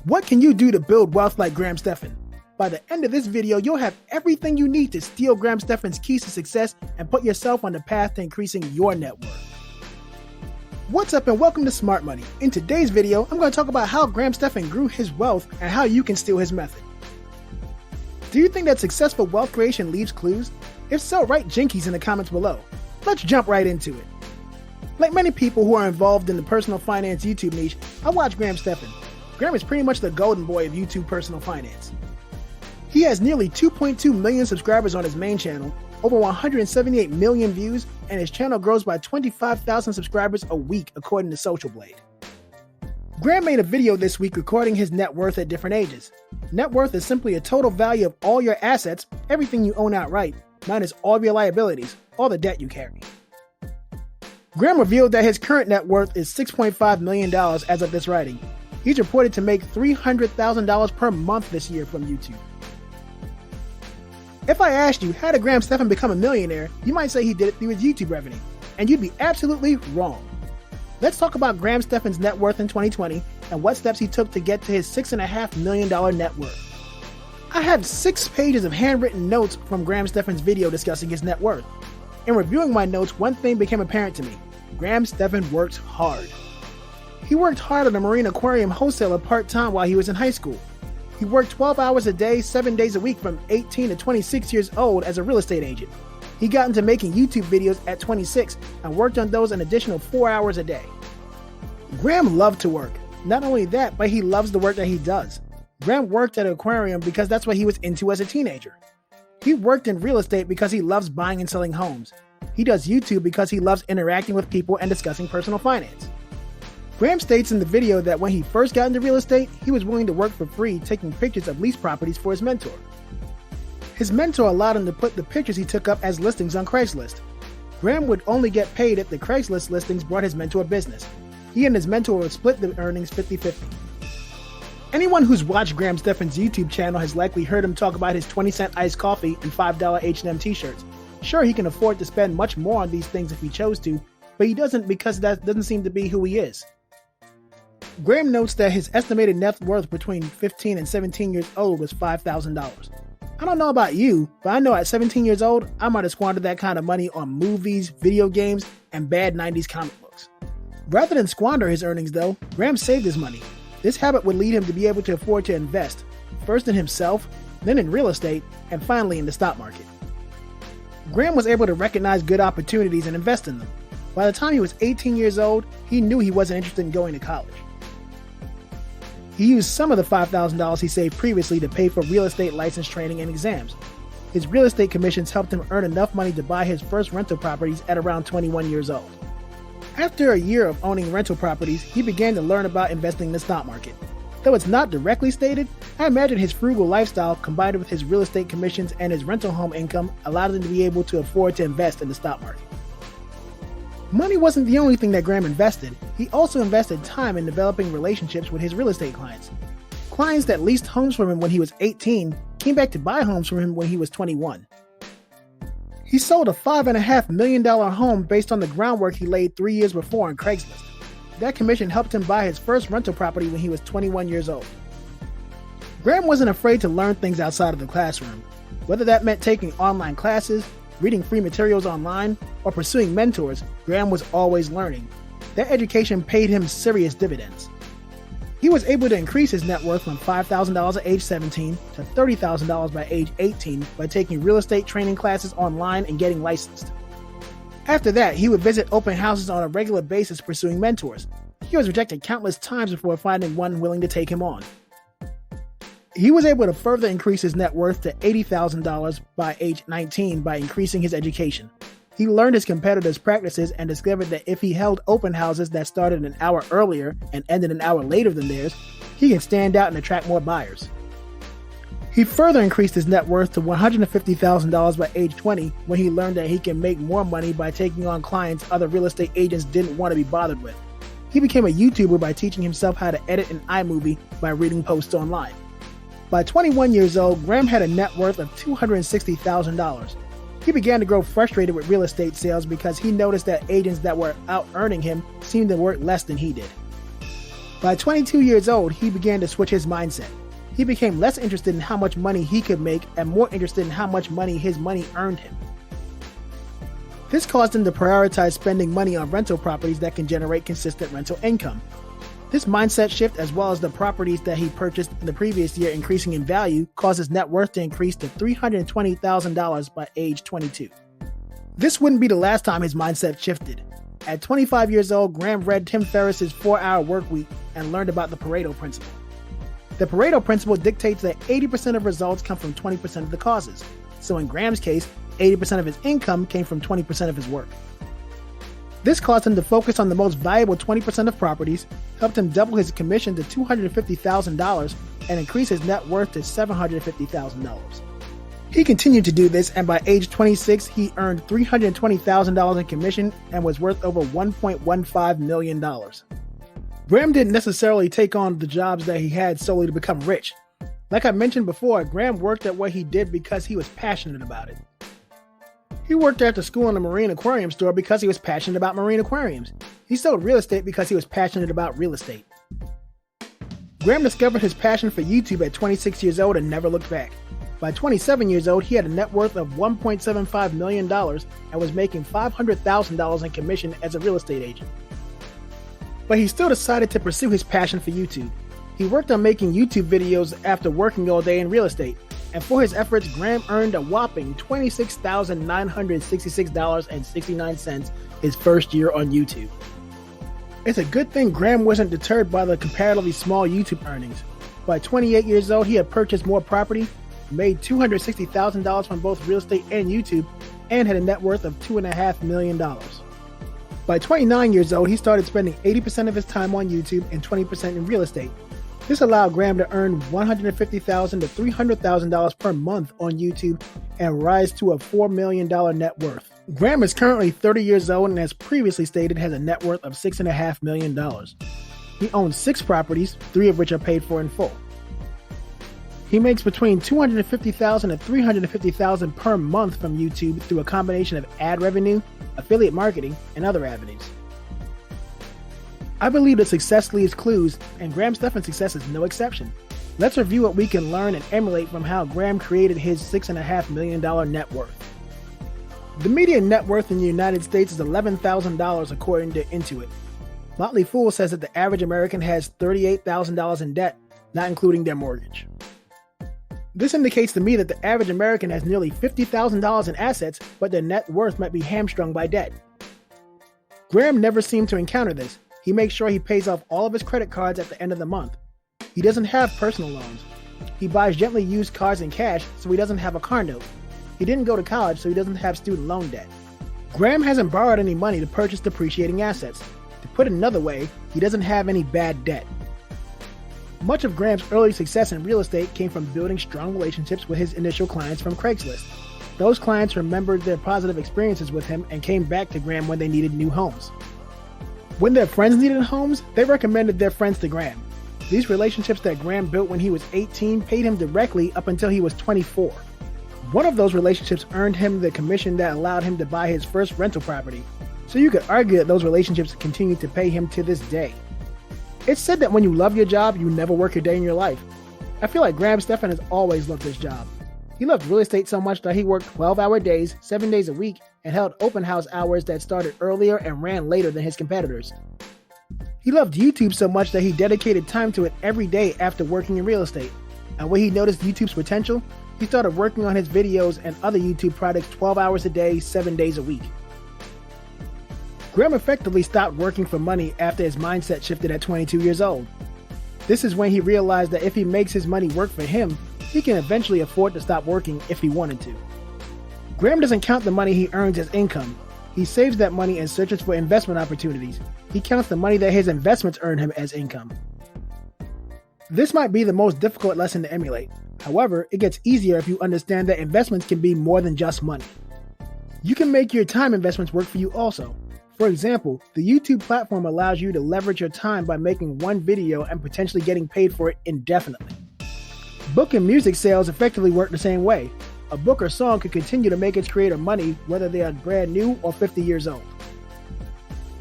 What can you do to build wealth like Graham Stephan? By the end of this video, you'll have everything you need to steal Graham Stephan's keys to success and put yourself on the path to increasing your net worth. What's up and welcome to Smart Money. In today's video, I'm going to talk about how Graham Stephan grew his wealth and how you can steal his method. Do you think that successful wealth creation leaves clues? If so, write Jinkies in the comments below. Let's jump right into it. Like many people who are involved in the personal finance YouTube niche, I watch Graham Stephan. Graham is pretty much the golden boy of YouTube personal finance. He has nearly 2.2 million subscribers on his main channel, over 178 million views, and his channel grows by 25,000 subscribers a week according to Social Blade. Graham made a video this week recording his net worth at different ages. Net worth is simply a total value of all your assets, everything you own outright, minus all of your liabilities, all the debt you carry. Graham revealed that his current net worth is $6.5 million as of this writing. He's reported to make $300,000 per month this year from YouTube. If I asked you, how did Graham Stephan become a millionaire, you might say he did it through his YouTube revenue, and you'd be absolutely wrong. Let's talk about Graham Stephan's net worth in 2020 and what steps he took to get to his $6.5 million net worth. I have 6 pages of handwritten notes from Graham Stephan's video discussing his net worth. In reviewing my notes, one thing became apparent to me. Graham Stephan worked hard. He worked hard at a marine aquarium wholesaler part-time while he was in high school. He worked 12 hours a day, 7 days a week from 18 to 26 years old as a real estate agent. He got into making YouTube videos at 26 and worked on those an additional 4 hours a day. Graham loved to work. Not only that, but he loves the work that he does. Graham worked at an aquarium because that's what he was into as a teenager. He worked in real estate because he loves buying and selling homes. He does YouTube because he loves interacting with people and discussing personal finance. Graham states in the video that when he first got into real estate, he was willing to work for free taking pictures of leased properties for his mentor. His mentor allowed him to put the pictures he took up as listings on Craigslist. Graham would only get paid if the Craigslist listings brought his mentor business. He and his mentor would split the earnings 50-50. Anyone who's watched Graham Stephan's YouTube channel has likely heard him talk about his 20-cent iced coffee and $5 H&M t-shirts. Sure, he can afford to spend much more on these things if he chose to, but he doesn't because that doesn't seem to be who he is. Graham notes that his estimated net worth between 15 and 17 years old was $5,000. I don't know about you, but I know at 17 years old, I might have squandered that kind of money on movies, video games, and bad 90s comic books. Rather than squander his earnings though, Graham saved his money. This habit would lead him to be able to afford to invest, first in himself, then in real estate, and finally in the stock market. Graham was able to recognize good opportunities and invest in them. By the time he was 18 years old, he knew he wasn't interested in going to college. He used some of the $5,000 he saved previously to pay for real estate license training and exams. His real estate commissions helped him earn enough money to buy his first rental properties at around 21 years old. After a year of owning rental properties, he began to learn about investing in the stock market. Though it's not directly stated, I imagine his frugal lifestyle combined with his real estate commissions and his rental home income allowed him to be able to afford to invest in the stock market. Money wasn't the only thing that Graham invested. He also invested time in developing relationships with his real estate clients. Clients that leased homes from him when he was 18 came back to buy homes from him when he was 21. He sold a $5.5 million home based on the groundwork he laid 3 years before on Craigslist. That commission helped him buy his first rental property when he was 21 years old. Graham wasn't afraid to learn things outside of the classroom. Whether that meant taking online classes, reading free materials online, or pursuing mentors, Graham was always learning. That education paid him serious dividends. He was able to increase his net worth from $5,000 at age 17 to $30,000 by age 18 by taking real estate training classes online and getting licensed. After that, he would visit open houses on a regular basis pursuing mentors. He was rejected countless times before finding one willing to take him on. He was able to further increase his net worth to $80,000 by age 19 by increasing his education. He learned his competitors' practices and discovered that if he held open houses that started an hour earlier and ended an hour later than theirs, he can stand out and attract more buyers. He further increased his net worth to $150,000 by age 20 when he learned that he can make more money by taking on clients other real estate agents didn't want to be bothered with. He became a YouTuber by teaching himself how to edit an iMovie by reading posts online. By 21 years old, Graham had a net worth of $260,000. He began to grow frustrated with real estate sales because he noticed that agents that were out earning him seemed to work less than he did. By 22 years old, he began to switch his mindset. He became less interested in how much money he could make and more interested in how much money his money earned him. This caused him to prioritize spending money on rental properties that can generate consistent rental income. This mindset shift, as well as the properties that he purchased in the previous year increasing in value, caused his net worth to increase to $320,000 by age 22. This wouldn't be the last time his mindset shifted. At 25 years old, Graham read Tim Ferriss's 4-Hour Workweek and learned about the Pareto principle. The Pareto principle dictates that 80% of results come from 20% of the causes. So in Graham's case, 80% of his income came from 20% of his work. This caused him to focus on the most valuable 20% of properties, helped him double his commission to $250,000, and increase his net worth to $750,000. He continued to do this, and by age 26, he earned $320,000 in commission and was worth over $1.15 million. Graham didn't necessarily take on the jobs that he had solely to become rich. Like I mentioned before, Graham worked at what he did because he was passionate about it. He worked after school in a marine aquarium store because he was passionate about marine aquariums. He sold real estate because he was passionate about real estate. Graham discovered his passion for YouTube at 26 years old and never looked back. By 27 years old, he had a net worth of $1.75 million and was making $500,000 in commission as a real estate agent. But he still decided to pursue his passion for YouTube. He worked on making YouTube videos after working all day in real estate, and for his efforts, Graham earned a whopping $26,966.69 his first year on YouTube. It's a good thing Graham wasn't deterred by the comparatively small YouTube earnings. By 28 years old, he had purchased more property, made $260,000 from both real estate and YouTube, and had a net worth of $2.5 million. By 29 years old, he started spending 80% of his time on YouTube and 20% in real estate. This allowed Graham to earn $150,000 to $300,000 per month on YouTube and rise to a $4 million net worth. Graham is currently 30 years old and, as previously stated, has a net worth of $6.5 million. He owns 6 properties, 3 of which are paid for in full. He makes between $250,000 and $350,000 per month from YouTube through a combination of ad revenue, affiliate marketing, and other avenues. I believe that success leaves clues, and Graham Stephan's success is no exception. Let's review what we can learn and emulate from how Graham created his $6.5 million net worth. The median net worth in the United States is $11,000 according to Intuit. Motley Fool says that the average American has $38,000 in debt, not including their mortgage. This indicates to me that the average American has nearly $50,000 in assets, but their net worth might be hamstrung by debt. Graham never seemed to encounter this. He makes sure he pays off all of his credit cards at the end of the month. He doesn't have personal loans. He buys gently used cars in cash, so he doesn't have a car note. He didn't go to college, so he doesn't have student loan debt. Graham hasn't borrowed any money to purchase depreciating assets. To put it another way, he doesn't have any bad debt. Much of Graham's early success in real estate came from building strong relationships with his initial clients from Craigslist. Those clients remembered their positive experiences with him and came back to Graham when they needed new homes. When their friends needed homes, they recommended their friends to Graham. These relationships that Graham built when he was 18 paid him directly up until he was 24. One of those relationships earned him the commission that allowed him to buy his first rental property. So you could argue that those relationships continue to pay him to this day. It's said that when you love your job, you never work a day in your life. I feel like Graham Stephan has always loved his job. He loved real estate so much that he worked 12-hour days, 7 days a week, and held open house hours that started earlier and ran later than his competitors. He loved YouTube so much that he dedicated time to it every day after working in real estate. And when he noticed YouTube's potential, he started working on his videos and other YouTube projects 12 hours a day, 7 days a week. Graham effectively stopped working for money after his mindset shifted at 22 years old. This is when he realized that if he makes his money work for him, he can eventually afford to stop working if he wanted to. Graham doesn't count the money he earns as income. He saves that money and searches for investment opportunities. He counts the money that his investments earn him as income. This might be the most difficult lesson to emulate. However, it gets easier if you understand that investments can be more than just money. You can make your time investments work for you also. For example, the YouTube platform allows you to leverage your time by making one video and potentially getting paid for it indefinitely. Book and music sales effectively work the same way. A book or song could continue to make its creator money whether they are brand new or 50 years old.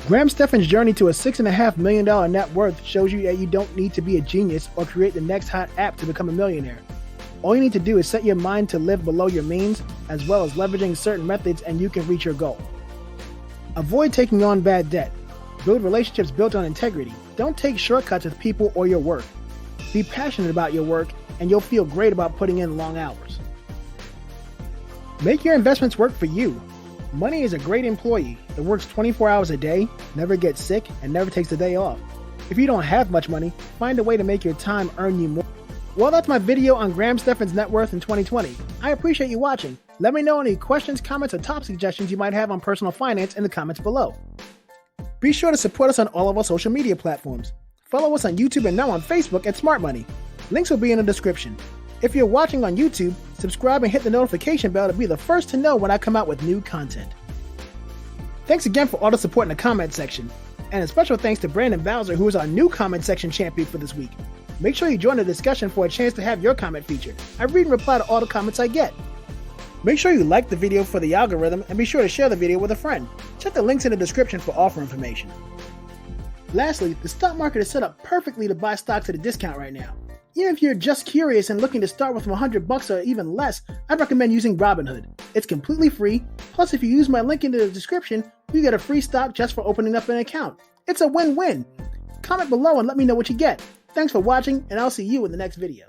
Graham Stephan's journey to a $6.5 million net worth shows you that you don't need to be a genius or create the next hot app to become a millionaire. All you need to do is set your mind to live below your means, as well as leveraging certain methods, and you can reach your goal. Avoid taking on bad debt. Build relationships built on integrity. Don't take shortcuts with people or your work. Be passionate about your work, and you'll feel great about putting in long hours. Make your investments work for you. Money is a great employee. It works 24 hours a day, never gets sick, and never takes a day off. If you don't have much money, find a way to make your time earn you more. Well, that's my video on Graham Stephan's net worth in 2020. I appreciate you watching. Let me know any questions, comments, or top suggestions you might have on personal finance in the comments below. Be sure to support us on all of our social media platforms. Follow us on YouTube and now on Facebook at Smart Money. Links will be in the description. If you're watching on YouTube, subscribe and hit the notification bell to be the first to know when I come out with new content. Thanks again for all the support in the comment section. And a special thanks to Brandon Bowser, who is our new comment section champion for this week. Make sure you join the discussion for a chance to have your comment featured. I read and reply to all the comments I get. Make sure you like the video for the algorithm and be sure to share the video with a friend. Check the links in the description for offer information. Lastly, the stock market is set up perfectly to buy stocks at a discount right now. Even if you're just curious and looking to start with $100 or even less, I'd recommend using Robinhood. It's completely free, plus if you use my link in the description, you get a free stock just for opening up an account. It's a win-win. Comment below and let me know what you get. Thanks for watching, and I'll see you in the next video.